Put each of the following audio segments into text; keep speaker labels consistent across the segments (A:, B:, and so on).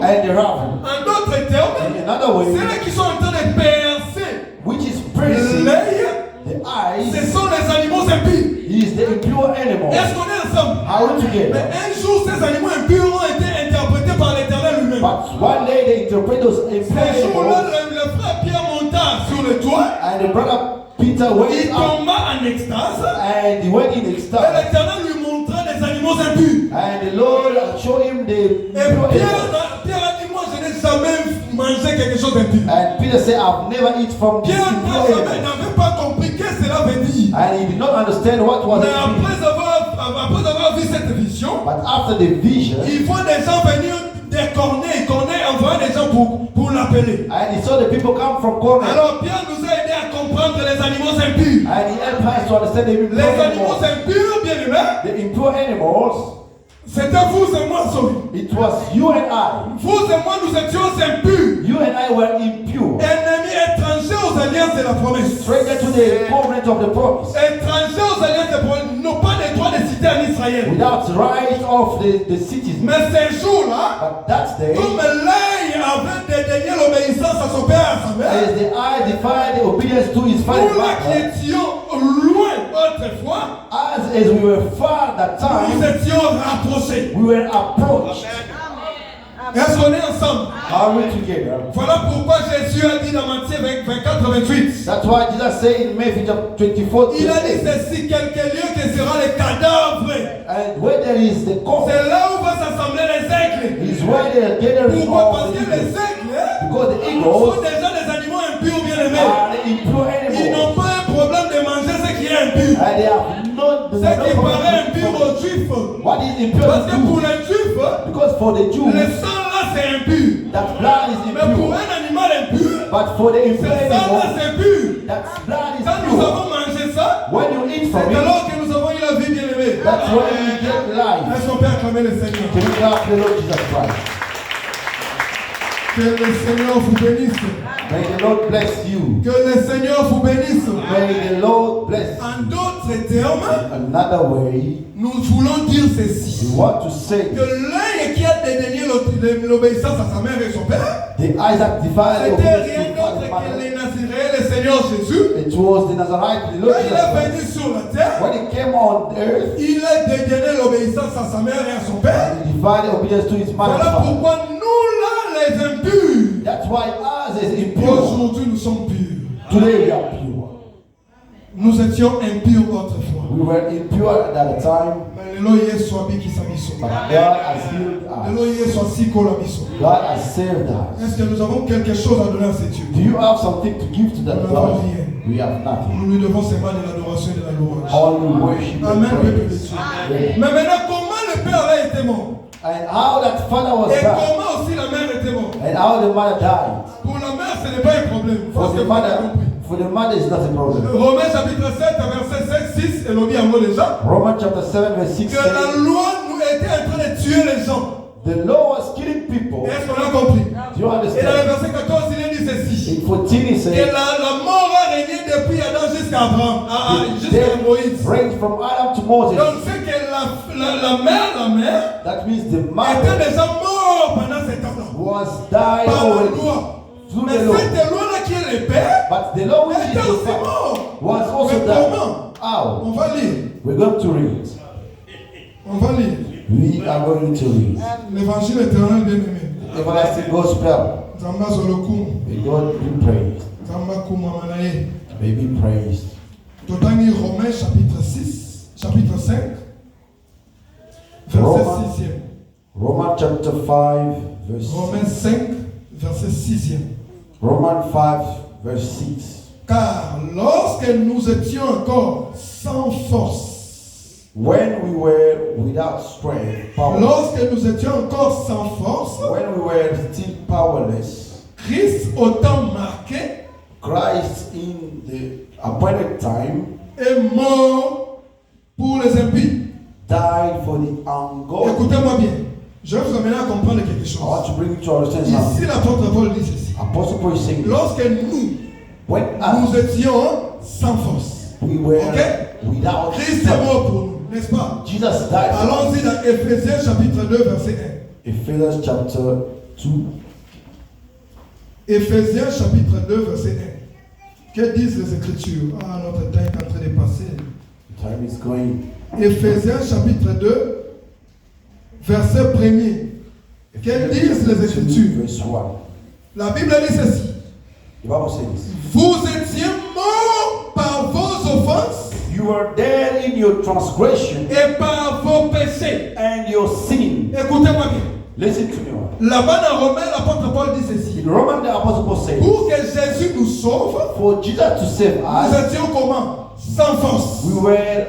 A: and the raven.
B: En d'autres termes,
A: In another way,
B: c'est là qui sont en train de percer
A: which is piercing
B: l'œil,
A: the eyes,
B: ce sont les animaux impies.
A: he is the impure animal.
B: Est-ce qu'on est ensemble?
A: Are we together?
B: Mais un jour, ces animaux impurs ont été interprétés par l'Éternel lui-même.
A: But one day they interpret those impure
B: Ce jour-là,
A: animals,
B: le frère Pierre monta sur le toit.
A: and the brother Peter went
B: Il
A: up
B: tomba en extase.
A: and he went in
B: Et
A: ecstasy.
B: l'Éternel lui montra les animaux impurs.
A: And the Lord showed him the
B: Et
A: impure
B: Pierre
A: animals.
B: a dit, moi je n'ai jamais mangé quelque chose d'impur.
A: And Peter said, I've never eaten from this
B: Pierre
A: impure animal.
B: n'avait pas compris ce que cela veut dire.
A: And he did not understand what was
B: Mais
A: it mean.
B: après avoir vu cette vision,
A: But after the vision,
B: il voit des gens venir des Corneilles. Corneille envoie des gens pour l'appeler.
A: and he saw the people come from Cornell.
B: Alors Pierre nous a aidé à comprendre les animaux impurs.
A: And he helped us to understand the impure
B: Les animaux
A: animals.
B: impurs, bien aimés,
A: The impure animals,
B: c'était vous et moi, sorry.
A: it was you and I.
B: Vous et moi, nous étions impurs.
A: You and I were impure.
B: Ennemis étrangers aux alliances de la promesse.
A: Stranger to the covenant of the promise.
B: Étrangers aux alliances de la promesse n'ont pas les droits de cité en Israël.
A: Without right of the citizens.
B: Mais ces jours-là,
A: But that day,
B: comme l'œil avait dédaigné l'obéissance à son père et à sa mère,
A: as the eye defied the obedience to his father,
B: nous là qui étions loin autrefois,
A: as we were far that
B: nous
A: time,
B: étions rapprochés.
A: we were approached.
B: Est-ce qu'on est ensemble?
A: Are we together?
B: Voilà pourquoi Jésus a dit dans Matthieu 24-28.
A: That's why Jesus said in Matthew chapter 24,
B: Il a dit ceci, quelque lieu que sera les cadavres.
A: and where there is the coffin,
B: C'est là où va s'assembler les aigles.
A: is where they are gathering
B: Pourquoi?
A: all
B: Parce
A: the
B: que les
A: eagles.
B: aigles
A: Because the
B: sont
A: eagles
B: déjà des animaux impurs bien aimés.
A: are the impure
B: Ils n'ont
A: animals.
B: pas un problème de manger ce qui est impur.
A: And they have not
B: Ce qui paraît impur aux Juifs.
A: What is impure
B: Parce que pour
A: to
B: les Juifs,
A: because for the
B: le
A: Jews,
B: sang là c'est impur.
A: that blood is
B: Mais pour
A: impure.
B: un animal impur,
A: But for the
B: ce
A: impure
B: sang là
A: animal,
B: c'est impur.
A: that blood is
B: Quand nous
A: pure.
B: avons mangé ça,
A: When you eat
B: c'est
A: from it,
B: alors que nous avons eu la vie bien aimée.
A: that's when you get life.
B: Est-ce qu'on peut acclamer le Seigneur?
A: Can we clap the Lord Jesus Christ?
B: Que le Seigneur vous bénisse.
A: May the Lord bless you.
B: Que le Seigneur vous bénisse.
A: May the Lord bless.
B: En d'autres termes,
A: Another way,
B: nous voulons dire
A: we
B: ceci.
A: want to say
B: Que l'œil qui a dédaigné l'obéissance à sa mère et son père,
A: the Isaac divided
B: c'était
A: obedience
B: rien
A: to
B: d'autre
A: father and
B: que
A: mother.
B: les Naziréens, le Seigneur Jésus.
A: It was the Nazarite, the Lord
B: Quand il
A: Jesus
B: est
A: Christ.
B: venu sur la terre,
A: When he came on earth,
B: il a dédainé l'obéissance à sa mère et à son père.
A: he divided obedience to his mother and
B: Voilà
A: father.
B: pourquoi nous là, les impurs,
A: That's why us is impure.
B: aujourd'hui nous sommes purs.
A: Today we are pure.
B: Nous étions impurs autrefois.
A: We were impure at that time,
B: Mais lelo Yesu abikisa biso.
A: but God has healed
B: Lelo
A: us.
B: Yesu asikola biso.
A: God has saved us.
B: Est-ce que nous avons quelque chose à donner à ces dieux?
A: Do you have something to give to that
B: Nous n'avons
A: God?
B: rien.
A: We have nothing.
B: Nous lui devons seulement de l'adoration et de la louange.
A: All we worship and
B: Amen, peuple de
A: praise.
B: Dieu. Mais maintenant, comment le père là était mort?
A: And how that father was
B: Et
A: died,
B: comment aussi la mère était morte?
A: and how the mother died.
B: Pour la mère, ce n'est pas un problème.
A: For
B: Parce que
A: the
B: vous avez
A: mother,
B: compris.
A: for the mother is not a problem.
B: Romains chapitre 7, verset 5, 6, et l'on dit en mot déjà.
A: Romans chapter 7 verse 6
B: Que la
A: says,
B: loi nous était en train de tuer les gens.
A: the law was killing people.
B: Est-ce qu'on a compris?
A: Do you
B: Et dans le
A: understand?
B: verset 14, il est dit ceci.
A: In 14 he
B: Que
A: says,
B: la mort a régné depuis Adam jusqu'à Abraham, jusqu'à
A: death
B: Moïse.
A: reigned from Adam to Moses.
B: Donc c'est que la mère
A: That means the
B: était
A: mother
B: déjà morte pendant ce temps-là.
A: was died
B: Par la
A: already
B: loi.
A: through
B: Mais
A: the law.
B: cette loi-là qui est le père,
A: But the law which
B: était
A: is the
B: aussi
A: father
B: mort.
A: was also
B: Mais
A: died.
B: comment?
A: How?
B: On va lire.
A: We're going to read.
B: On va lire.
A: We are going to read.
B: L'évangile éternel bien-aimé.
A: Everlasting gospel.
B: Zamba Zolokum.
A: May God be praised.
B: Zamba Kumamanaye.
A: May be praised.
B: Totani Romains chapitre 6, chapitre 5, verset
A: Romains.
B: 6e.
A: Romans chapter 5 verse
B: Romains 5, verset 6e.
A: Romans 5 verse 6.
B: Car lorsque nous étions encore sans force,
A: When we were without strength, power,
B: lorsque nous étions encore sans force,
A: when we were still powerless,
B: Christ au temps marqué
A: Christ in the appointed time
B: est mort pour les impies.
A: died for the ungodly.
B: Écoutez-moi bien. Je vais vous amener à comprendre quelque
A: I want
B: chose.
A: to bring you to understand something.
B: Ici, l'apôtre Paul dit ceci.
A: Apostle Paul is saying,
B: Lorsque nous
A: when
B: nous
A: us,
B: étions sans force,
A: we were
B: Ok?
A: without
B: Christ est
A: strength,
B: mort pour nous, n'est-ce pas?
A: Jesus died for us.
B: Allons-y dans Éphésiens chapitre 2, verset 1.
A: Ephesians chapter 2.
B: Éphésiens chapitre 2, verset 1. Que disent les Écritures? Ah, notre temps est en train de passer.
A: Time is going.
B: Éphésiens chapitre 2, verset 1er. Que disent les Écritures?
A: Verse 1.
B: La Bible dit ceci.
A: The Bible says,
B: Vous étiez morts par vos offenses
A: you were dead in your transgression
B: et par vos péchés.
A: and your sin.
B: Écoutez-moi bien.
A: Listen to me.
B: Là-bas dans Romains, l'apôtre Paul dit ceci.
A: In Romans, the Apostle Paul says,
B: Pour que Jésus nous sauve,
A: for Jesus to save
B: nous
A: us,
B: étions comment? Sans force.
A: we were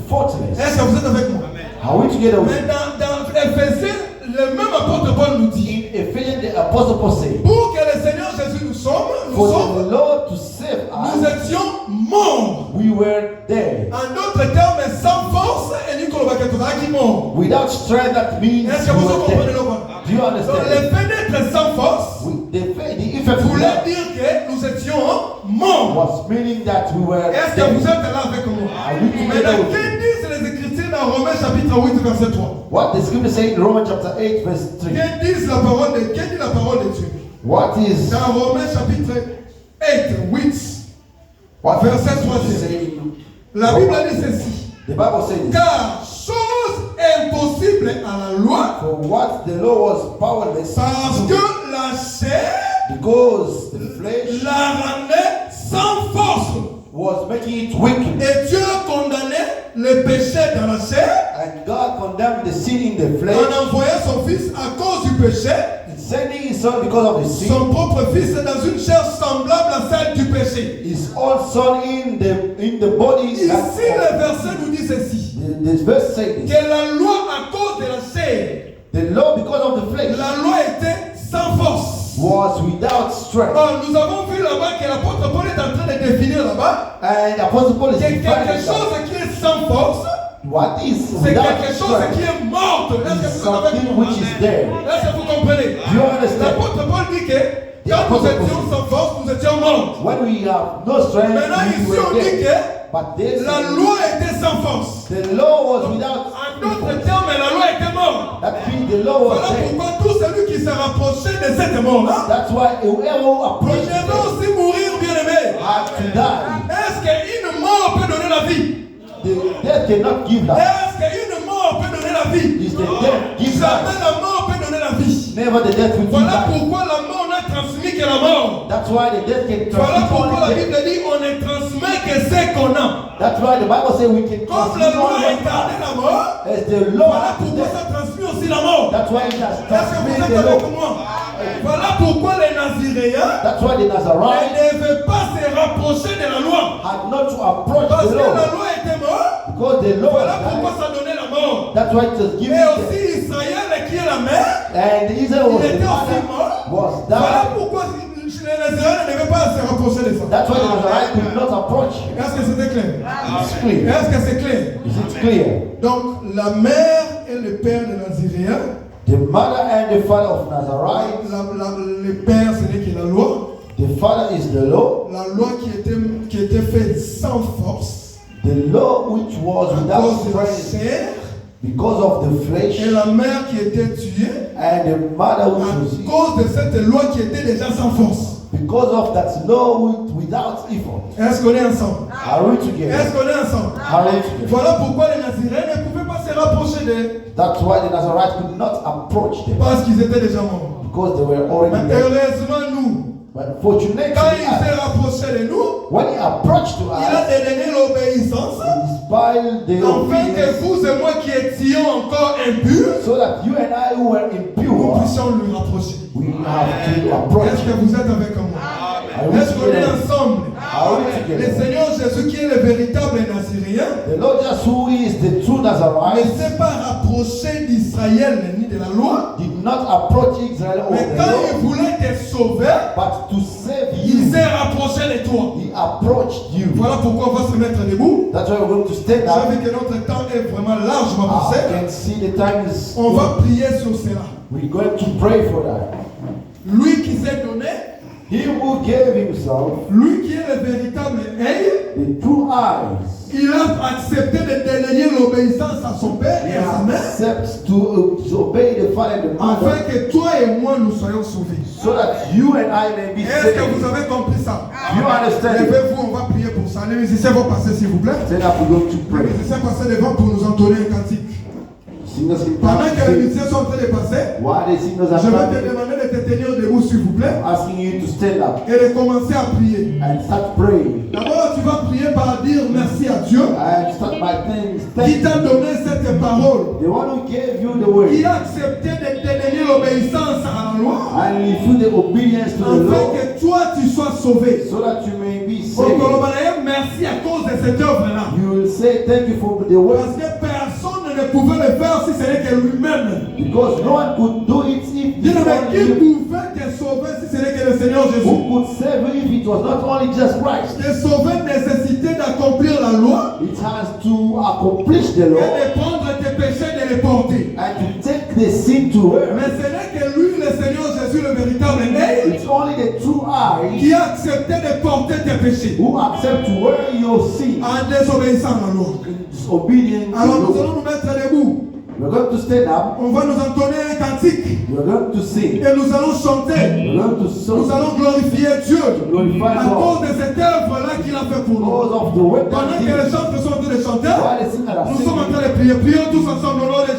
A: faultless.
B: Est-ce que vous êtes avec moi?
A: Are we together with
B: Mais dans Éphésiens, le même apôtre Paul nous dit,
A: In Ephesians, the Apostle Paul says,
B: pour que le Seigneur Jésus nous sauve,
A: for the Lord to save
B: nous
A: us,
B: étions morts.
A: we were dead.
B: En d'autres termes, sans force, et nous qui mort.
A: Without strength, that means
B: Est-ce que
A: we
B: vous
A: were
B: comprenez
A: dead.
B: le quoi?
A: Do you
B: Donc,
A: understand?
B: le fait d'être sans force
A: The effect of
B: voulait
A: that
B: dire que nous étions morts.
A: was meaning that we were
B: Est-ce que vous
A: dead.
B: êtes là avec moi?
A: Are we together
B: Maintenant,
A: with
B: que
A: you?
B: disent les Écritures dans Romains chapitre 8, verset 3?
A: What the scripture says in Romans chapter 8, verse 3.
B: Que dit la parole de Dieu?
A: What is
B: Dans Romains chapitre 8, 8,
A: what
B: verset
A: is
B: 3.
A: saying?
B: La Bible dit ceci.
A: The Bible says,
B: Car chose impossible à la loi,
A: for what the law was powerless
B: parce
A: to do,
B: que la chair
A: because the flesh
B: la rendait sans force.
A: was making it weak,
B: Et Dieu condamnait le péché dans la chair
A: and God condemned the sin in the
B: en
A: flesh,
B: envoyant son fils à cause du péché,
A: in sending his son because of the sin,
B: son propre fils dans une chair semblable à celle du péché.
A: his own son in the body.
B: Ici, le verset nous dit ceci.
A: This verse says this.
B: Que la loi à cause de la chair,
A: The law because of the flesh
B: la loi était sans force.
A: was without strength.
B: Or, nous avons vu là-bas que l'apôtre Paul est en train de définir là-bas
A: And Apostle Paul is
B: que quelque
A: defining
B: chose
A: that
B: qui est sans force,
A: what is
B: c'est
A: without
B: quelque chose qui
A: strength
B: est mort. Est-ce que
A: is
B: vous avez
A: something which is dead.
B: Est-ce que vous comprenez?
A: Do you understand?
B: L'apôtre Paul dit que quand nous étions sans force, nous étions morts.
A: When we have no strength,
B: Maintenant,
A: we
B: ici,
A: were
B: on dit
A: dead.
B: que
A: But this,
B: la loi était sans force.
A: the law was without.
B: En d'autres termes, la loi était morte.
A: That means the law was
B: Voilà
A: dead.
B: pourquoi tout celui qui s'est rapproché de cette mort-là,
A: That's why whoever
B: il
A: approached
B: devait
A: death
B: aussi mourir, bien aimé.
A: had to die.
B: Est-ce qu'une mort peut donner la vie?
A: The death cannot give life.
B: Est-ce qu'une mort peut donner la vie?
A: Is the death give
B: Jamais
A: life?
B: la mort peut donner la vie.
A: Never the death will give
B: Voilà
A: life.
B: pourquoi la mort n'a transmis que la mort.
A: That's why the death can
B: Voilà
A: transmit
B: pourquoi la
A: only death.
B: Bible dit on ne transmet que ce qu'on a.
A: That's why the Bible says we can
B: Comme la
A: transmit
B: loi a
A: only
B: incarné
A: death.
B: la mort,
A: As the law
B: voilà
A: has
B: pourquoi
A: death.
B: ça transmet aussi la mort.
A: That's why it has
B: Est-ce que vous
A: transmitted
B: êtes
A: the
B: avec
A: law.
B: moi? Voilà pourquoi les Naziréens
A: That's why the
B: ne
A: Nazarites
B: devaient pas se rapprocher de la loi.
A: had not to approach
B: Parce
A: the
B: que la
A: law
B: loi était morte.
A: because the law
B: Voilà
A: was
B: pourquoi
A: died.
B: ça donnait la mort.
A: That's why it was given
B: Et
A: death.
B: aussi Israël qui est la mère,
A: And Israel
B: il
A: was the
B: était aussi
A: mother,
B: mort.
A: was
B: Voilà
A: died.
B: pourquoi les Naziréens ne devaient pas se rapprocher de ça.
A: That's why the Nazarites could not approach.
B: Est-ce que c'était clair?
A: It's clear.
B: Est-ce que c'est clair?
A: Is it clear?
B: Donc la mère et le père des Naziréens,
A: The mother and the father of Nazarites.
B: le père ce n'est que la loi.
A: The father is the law.
B: La loi qui était faite sans force,
A: The law which was
B: à
A: without
B: cause de la
A: strength
B: chair,
A: because of the flesh,
B: et la mère qui était tuée,
A: and the mother
B: à
A: which was
B: cause de cette loi qui était déjà sans force.
A: because of that law without effort.
B: Est-ce qu'on est ensemble?
A: Are we together?
B: Est-ce qu'on est ensemble?
A: Are we together?
B: Voilà pourquoi les Naziréens ne pouvaient pas se rapprocher d'eux,
A: That's why the Nazarites could not approach them
B: parce qu'ils étaient déjà morts.
A: because they were already
B: Mais
A: dead.
B: heureusement, nous,
A: But fortunately,
B: quand il s'est rapproché de nous,
A: when he approached to
B: il a
A: us,
B: donné l'obéissance,
A: despite the
B: afin que
A: obedience,
B: vous et moi qui étions encore impurs,
A: so that you and I who were
B: nous
A: impure,
B: puissions lui rapprocher.
A: we have to approach
B: Est-ce que
A: him.
B: vous êtes avec moi?
A: Are we
B: Est-ce qu'on est
A: together?
B: ensemble?
A: Are we
B: Le
A: together?
B: Seigneur Jésus qui est le véritable Naziréen
A: The Lord Jesus, who is the true
B: ne
A: Nazarite,
B: s'est pas rapproché d'Israël ni de la loi,
A: did not approach Israel or
B: mais
A: the
B: quand
A: law,
B: il voulait te sauver,
A: but to save
B: il
A: you,
B: s'est rapproché de toi.
A: he approached you.
B: Voilà pourquoi on va se mettre debout.
A: That's why we're going to stand
B: J'ai
A: up.
B: vu que notre temps est vraiment largement
A: I
B: passé.
A: can see the time is.
B: On va prier sur cela.
A: We're going to pray for that.
B: Lui qui s'est donné,
A: He who gave himself
B: lui qui est le véritable œil,
A: the true eyes
B: il a accepté de déléguer l'obéissance à son père et à sa mère,
A: accepts to obey the father and the
B: afin
A: mother,
B: que toi et moi nous soyons sauvés.
A: so that you and I may be
B: Est-ce que vous
A: saved.
B: avez compris ça?
A: You understand it?
B: Levez-vous, on va prier pour ça. Les musiciens vont passer s'il vous plaît.
A: Then I will go to
B: Les
A: pray.
B: musiciens passent devant pour nous entonner un cantique.
A: Singers in
B: Pendant que les
A: sing.
B: musiciens sont en train de passer,
A: While the singers are
B: je vais te
A: coming,
B: demander de te tenir debout s'il vous plaît
A: I'm asking you to stand up
B: et de commencer à prier.
A: and start praying.
B: D'abord, tu vas prier par dire merci à Dieu
A: And start by saying,
B: qui
A: thank
B: t'a
A: you.
B: donné cette parole,
A: The one who gave you the word.
B: qui a accepté de te donner l'obéissance à la loi,
A: And you feel the obedience to the
B: afin
A: Lord,
B: que toi tu sois sauvé.
A: so that you may be
B: Au
A: saved.
B: Colombier, merci à cause de cette œuvre-là.
A: You will say thank you for the word,
B: Parce que personne ne pouvait le faire si ce n'est que lui-même.
A: because no one could do it if
B: Dis-le,
A: it's
B: mais
A: only
B: qui
A: you.
B: pouvait te sauver si ce n'est que le Seigneur Jésus?
A: Who could save you if it was not only just Christ?
B: Te sauver nécessitait d'accomplir la loi
A: It has to accomplish the
B: et
A: law
B: de prendre tes péchés et de les porter.
A: and to take the sin to
B: Mais
A: her.
B: ce n'est que lui, le Seigneur Jésus, le véritable œil,
A: It's only the true eyes
B: qui a accepté de porter tes péchés
A: who accept to wear your sin
B: en désobéissant à la loi.
A: in disobedience to
B: Alors nous
A: the law.
B: allons nous mettre debout.
A: We're going to stand up.
B: On va nous entonner un cantique
A: We're going to sing.
B: et nous allons chanter.
A: We're going to
B: Nous
A: sing.
B: allons glorifier Dieu
A: Glorify
B: à
A: God.
B: cause de cette œuvre-là qu'il a fait pour nous.
A: Because of the work
B: Pendant
A: that
B: que
A: he
B: les
A: did.
B: chanteurs sont en train de chanter,
A: While the singers are
B: nous sommes en
A: singing,
B: train de prier. Prions tous ensemble au nom de